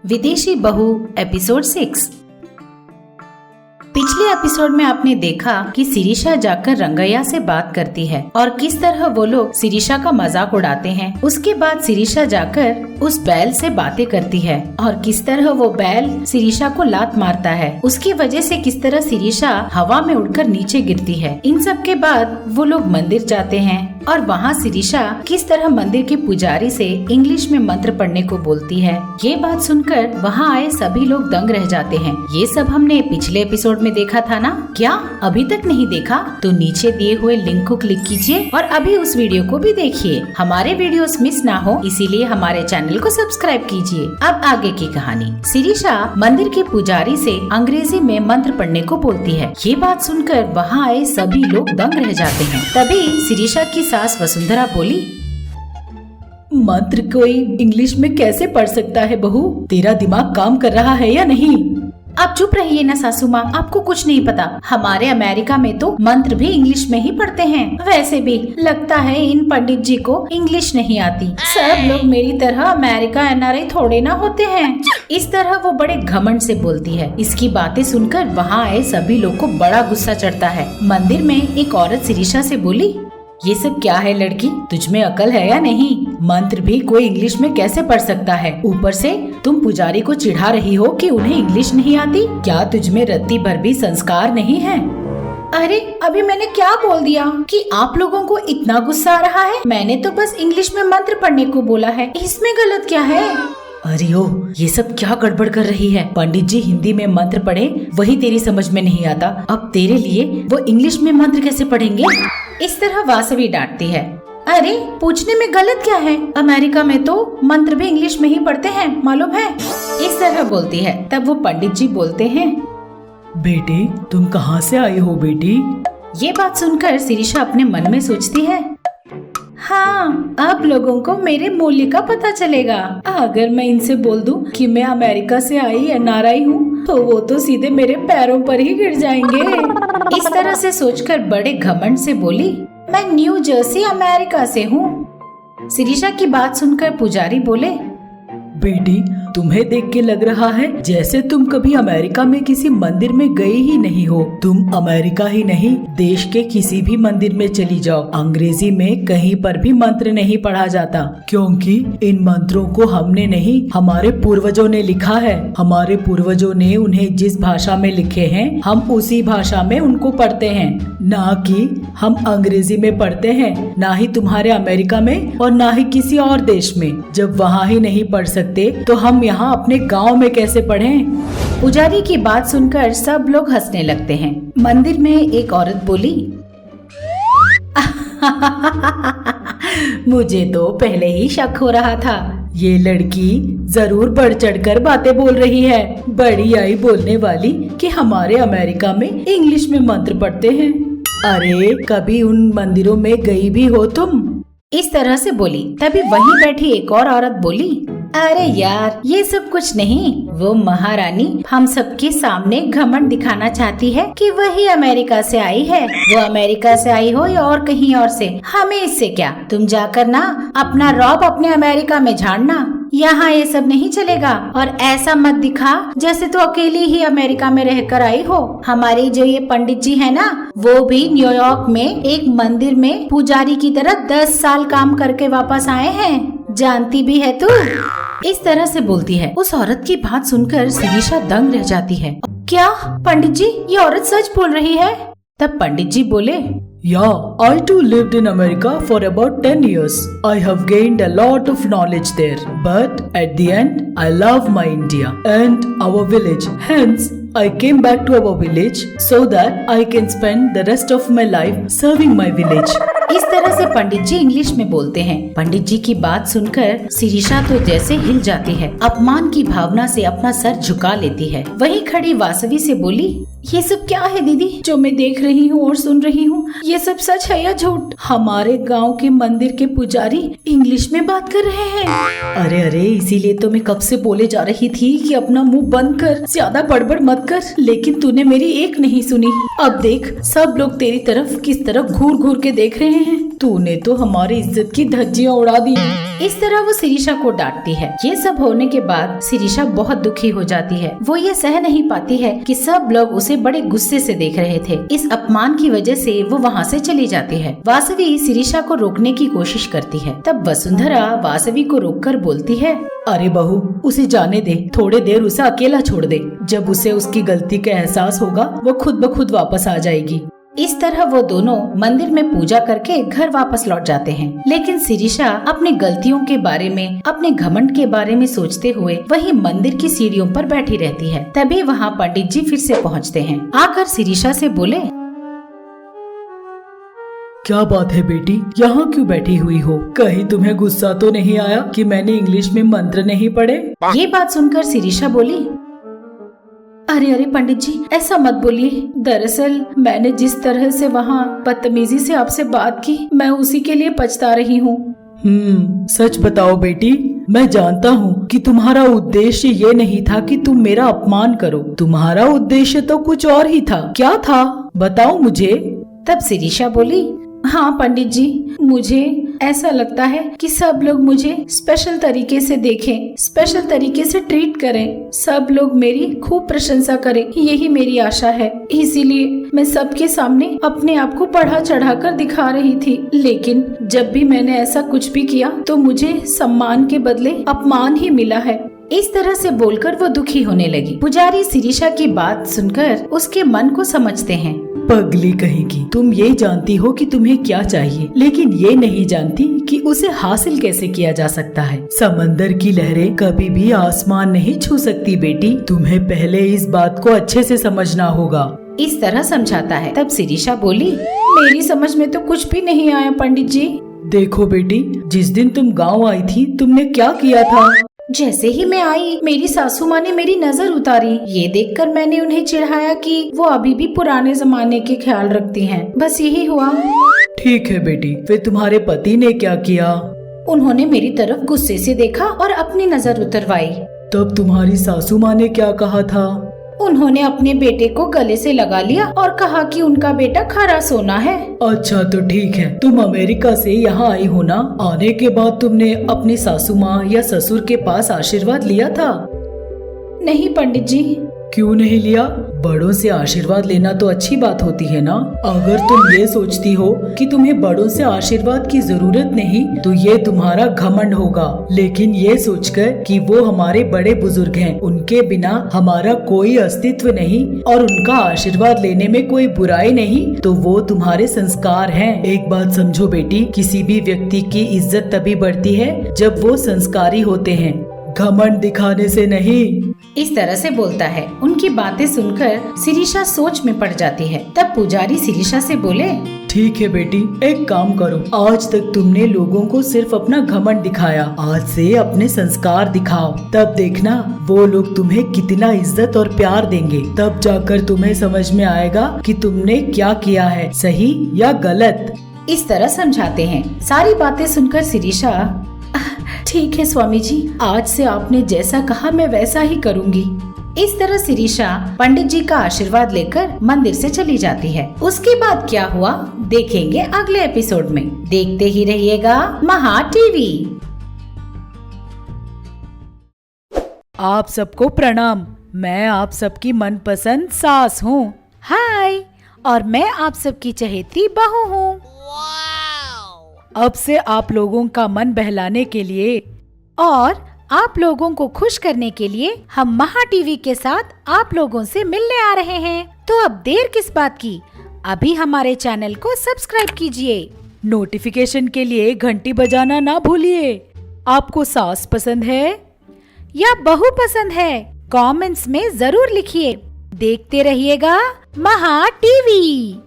विदेशी बहू एपिसोड 6। पिछले एपिसोड में आपने देखा कि शिरीषा जाकर रंगैया से बात करती है और किस तरह वो लोग शिरीषा का मजाक उड़ाते हैं। उसके बाद शिरीषा जाकर उस बैल से बातें करती है और किस तरह वो बैल शिरीषा को लात मारता है। उसकी वजह से किस तरह शिरीषा हवा में उड़कर नीचे गिरती है। इन सब के बाद वो लोग मंदिर जाते हैं और वहाँ शिरीषा किस तरह मंदिर के पुजारी से इंग्लिश में मंत्र पढ़ने को बोलती है। ये बात सुनकर वहाँ आए सभी लोग दंग रह जाते हैं। ये सब हमने पिछले एपिसोड में देखा था ना? क्या अभी तक नहीं देखा? तो नीचे दिए हुए लिंक को क्लिक कीजिए और अभी उस वीडियो को भी देखिए। हमारे वीडियोस मिस ना हो इसीलिए हमारे चैनल को सब्सक्राइब कीजिए। अब आगे की कहानी। शिरीषा मंदिर के पुजारी से अंग्रेजी में मंत्र पढ़ने को बोलती है। ये बात सुनकर वहाँ आए सभी लोग दंग रह जाते हैं। तभी शिरीषा की सास वसुंधरा बोली, मंत्र कोई इंग्लिश में कैसे पढ़ सकता है बहू? तेरा दिमाग काम कर रहा है या नहीं? आप चुप रहिए ना सासू माँ, आपको कुछ नहीं पता। हमारे अमेरिका में तो मंत्र भी इंग्लिश में ही पढ़ते हैं। वैसे भी लगता है इन पंडित जी को इंग्लिश नहीं आती। सब लोग मेरी तरह अमेरिका एनआरआई थोड़े ना होते हैं। इस तरह वो बड़े घमंड से बोलती है। इसकी बातें सुनकर वहाँ आए सभी लोग को बड़ा गुस्सा चढ़ता है। मंदिर में एक औरत शिरीषा से बोली, ये सब क्या है लड़की, तुझ में अकल है या नहीं? मंत्र भी कोई इंग्लिश में कैसे पढ़ सकता है? ऊपर से तुम पुजारी को चिढ़ा रही हो कि उन्हें इंग्लिश नहीं आती। क्या तुझ में रत्ती भर भी संस्कार नहीं है? अरे अभी मैंने क्या बोल दिया कि आप लोगों को इतना गुस्सा आ रहा है? मैंने तो बस इंग्लिश में मंत्र पढ़ने को बोला है, इसमें गलत क्या है? अरे ओ, ये सब क्या गड़बड़ कर रही है? पंडित जी हिंदी में मंत्र पढ़े वही तेरी समझ में नहीं आता, अब तेरे लिए वो इंग्लिश में मंत्र कैसे पढ़ेंगे? इस तरह वासवी डांटती है। अरे पूछने में गलत क्या है? अमेरिका में तो मंत्र भी इंग्लिश में ही पढ़ते हैं, मालूम है? इस तरह बोलती है। तब वो पंडित जी बोलते हैं, बेटी तुम कहाँ से आई हो बेटी? ये बात सुनकर शिरीषा अपने मन में सोचती है, हाँ अब लोगों को मेरे मूल्य का पता चलेगा। अगर मैं इनसे बोल दूं कि मैं अमेरिका से आई एनआरआई हूँ तो वो तो सीधे मेरे पैरों पर ही गिर जाएंगे। इस तरह से सोचकर बड़े घमंड से बोली, मैं न्यू जर्सी अमेरिका से हूँ। शिरीषा की बात सुनकर पुजारी बोले, बेटी तुम्हें देख के लग रहा है जैसे तुम कभी अमेरिका में किसी मंदिर में गई ही नहीं हो। तुम अमेरिका ही नहीं देश के किसी भी मंदिर में चली जाओ, अंग्रेजी में कहीं पर भी मंत्र नहीं पढ़ा जाता, क्योंकि इन मंत्रों को हमने नहीं हमारे पूर्वजों ने लिखा है। हमारे पूर्वजों ने उन्हें जिस भाषा में लिखे हैं हम उसी भाषा में उनको पढ़ते हैं, ना कि हम अंग्रेजी में पढ़ते हैं। ना ही तुम्हारे अमेरिका में और ना ही किसी और देश में। जब वहाँ ही नहीं पढ़ सकते तो हम यहाँ अपने गांव में कैसे पढ़ें? पुजारी की बात सुनकर सब लोग हंसने लगते हैं। मंदिर में एक औरत बोली, मुझे तो पहले ही शक हो रहा था, ये लड़की जरूर बढ़ चढ़कर बातें बोल रही है। बड़ी आई बोलने वाली कि हमारे अमेरिका में इंग्लिश में मंत्र पढ़ते हैं। अरे कभी उन मंदिरों में गई भी हो तुम? इस तरह से बोली। तभी वहीं बैठी एक और औरत बोली, अरे यार ये सब कुछ नहीं, वो महारानी हम सबके सामने घमंड दिखाना चाहती है कि वही अमेरिका से आई है। वो अमेरिका से आई हो या और कहीं और से, हमें इससे क्या? तुम जाकर ना अपना रौब अपने अमेरिका में झाड़ना, यहाँ ये सब नहीं चलेगा। और ऐसा मत दिखा जैसे तो अकेली ही अमेरिका में रहकर आई हो। हमारे जो ये पंडित जी है ना, वो भी न्यूयॉर्क में एक मंदिर में पुजारी की तरह 10 साल काम करके वापस आए हैं, जानती भी है तू? इस तरह से बोलती है। उस औरत की बात सुनकर शिरीषा दंग रह जाती है। क्या पंडित जी, ये औरत सच बोल रही है? तब पंडित जी बोले, Yeah, I too lived in America for about 10 years. I have gained a lot of knowledge there. But at the end, I love my India and our village. Hence, I came back to our village so that I can spend the rest of my life serving my village. इस तरह से पंडित जी English में बोलते हैं। पंडित जी की बात सुनकर शिरीषा तो जैसे हिल जाती है। अपमान की भावना से अपना सर झुका लेती है। वहीं खड़ी वासवी से बोली, ये सब क्या है दीदी जो मैं देख रही हूँ और सुन रही हूँ? ये सब सच है या झूठ? हमारे गांव के मंदिर के पुजारी इंग्लिश में बात कर रहे हैं। अरे अरे इसीलिए तो मैं कब से बोले जा रही थी कि अपना मुंह बंद कर, ज्यादा बड़बड़ मत कर, लेकिन तूने मेरी एक नहीं सुनी। अब देख सब लोग तेरी तरफ किस तरह घूर घूर के देख रहे हैं। हैं, तूने तो हमारी इज्जत की धज्जियां उड़ा दी। इस तरह वो शिरीषा को डांटती है। ये सब होने के बाद शिरीषा बहुत दुखी हो जाती है। वो ये सह नहीं पाती है कि सब लोग उसे बड़े गुस्से से देख रहे थे। इस अपमान की वजह से वो वहाँ से चली जाती है। वासवी शिरीषा को रोकने की कोशिश करती है। तब वसुंधरा वासवी को रोककर बोलती है, अरे बहू, उसे जाने दे, थोड़े देर उसे अकेला छोड़ दे। जब उसे उसकी गलती का एहसास होगा वो खुद ब खुद वापस आ जाएगी। इस तरह वो दोनों मंदिर में पूजा करके घर वापस लौट जाते हैं। लेकिन शिरीषा अपनी गलतियों के बारे में, अपने घमंड के बारे में सोचते हुए वही मंदिर की सीढ़ियों पर बैठी रहती है। तभी वहाँ पंडित जी फिर से पहुँचते हैं। आकर शिरीषा से बोले, क्या बात है बेटी, यहाँ क्यों बैठी हुई हो? कहीं तुम्हें गुस्सा तो नहीं आया कि मैंने इंग्लिश में मंत्र नहीं पढ़े? ये बात सुनकर शिरीषा बोली, अरे अरे पंडित जी, ऐसा मत बोलिए। दरअसल मैंने जिस तरह से वहाँ बदतमीजी से आपसे बात की, मैं उसी के लिए पछता रही हूँ। सच बताओ बेटी, मैं जानता हूँ कि तुम्हारा उद्देश्य ये नहीं था कि तुम मेरा अपमान करो। तुम्हारा उद्देश्य तो कुछ और ही था। क्या था, बताओ मुझे। तब शिरीषा बोली, हाँ पंडित जी, मुझे ऐसा लगता है कि सब लोग मुझे स्पेशल तरीके से देखें, स्पेशल तरीके से ट्रीट करें, सब लोग मेरी खूब प्रशंसा करें, यही मेरी आशा है। इसीलिए मैं सबके सामने अपने आप को बढ़ा चढ़ा कर दिखा रही थी। लेकिन जब भी मैंने ऐसा कुछ भी किया तो मुझे सम्मान के बदले अपमान ही मिला है। इस तरह से बोलकर वो दुखी होने लगी। पुजारी शिरीषा की बात सुनकर उसके मन को समझते हैं। पगली कहेगी, तुम ये जानती हो कि तुम्हें क्या चाहिए, लेकिन ये नहीं जानती कि उसे हासिल कैसे किया जा सकता है। समंदर की लहरें कभी भी आसमान नहीं छू सकती बेटी, तुम्हें पहले इस बात को अच्छे से समझना होगा। इस तरह समझाता है। तब शिरीषा बोली, मेरी समझ में तो कुछ भी नहीं आया पंडित जी। देखो बेटी, जिस दिन तुम गाँव आई थी तुमने क्या किया था? जैसे ही मैं आई मेरी सासू माँ ने मेरी नजर उतारी। ये देखकर मैंने उन्हें चिढ़ाया कि वो अभी भी पुराने जमाने के ख्याल रखती हैं। बस यही हुआ। ठीक है बेटी, फिर तुम्हारे पति ने क्या किया? उन्होंने मेरी तरफ गुस्से से देखा और अपनी नजर उतरवाई। तब तुम्हारी सासू माँ ने क्या कहा था? उन्होंने अपने बेटे को गले से लगा लिया और कहा कि उनका बेटा खरा सोना है। अच्छा तो ठीक है, तुम अमेरिका से यहाँ आई हो ना? आने के बाद तुमने अपनी सासू माँ या ससुर के पास आशीर्वाद लिया था? नहीं पंडित जी। क्यों नहीं लिया? बड़ों से आशीर्वाद लेना तो अच्छी बात होती है ना। अगर तुम ये सोचती हो कि तुम्हें बड़ों से आशीर्वाद की जरूरत नहीं तो ये तुम्हारा घमंड होगा। लेकिन ये सोचकर कि वो हमारे बड़े बुजुर्ग हैं, उनके बिना हमारा कोई अस्तित्व नहीं और उनका आशीर्वाद लेने में कोई बुराई नहीं, तो वो तुम्हारे संस्कार हैं। एक बात समझो बेटी, किसी भी व्यक्ति की इज्जत तभी बढ़ती है जब वो संस्कारी होते हैं, घमंड दिखाने से नहीं। इस तरह से बोलता है। उनकी बातें सुनकर शिरीषा सोच में पड़ जाती है। तब पुजारी शिरीषा से बोले, ठीक है बेटी, एक काम करो, आज तक तुमने लोगों को सिर्फ अपना घमंड दिखाया, आज से अपने संस्कार दिखाओ। तब देखना वो लोग तुम्हें कितना इज्जत और प्यार देंगे। तब जाकर तुम्हें समझ में आएगा कि तुमने क्या किया है, सही या गलत। इस तरह समझाते हैं। सारी बातें सुनकर शिरीषा, ठीक है स्वामी जी, आज से आपने जैसा कहा मैं वैसा ही करूंगी। इस तरह शिरीषा पंडित जी का आशीर्वाद लेकर मंदिर से चली जाती है। उसके बाद क्या हुआ देखेंगे अगले एपिसोड में। देखते ही रहिएगा महा टीवी। आप सबको प्रणाम, मैं आप सबकी मनपसंद सास हूँ। हाय, और मैं आप सबकी चहेती बहू हूँ। अब से आप लोगों का मन बहलाने के लिए और आप लोगों को खुश करने के लिए हम महा टीवी के साथ आप लोगों से मिलने आ रहे हैं। तो अब देर किस बात की, अभी हमारे चैनल को सब्सक्राइब कीजिए। नोटिफिकेशन के लिए घंटी बजाना ना भूलिए। आपको सास पसंद है या बहू पसंद है, कमेंट्स में जरूर लिखिए। देखते रहिएगा महा टीवी।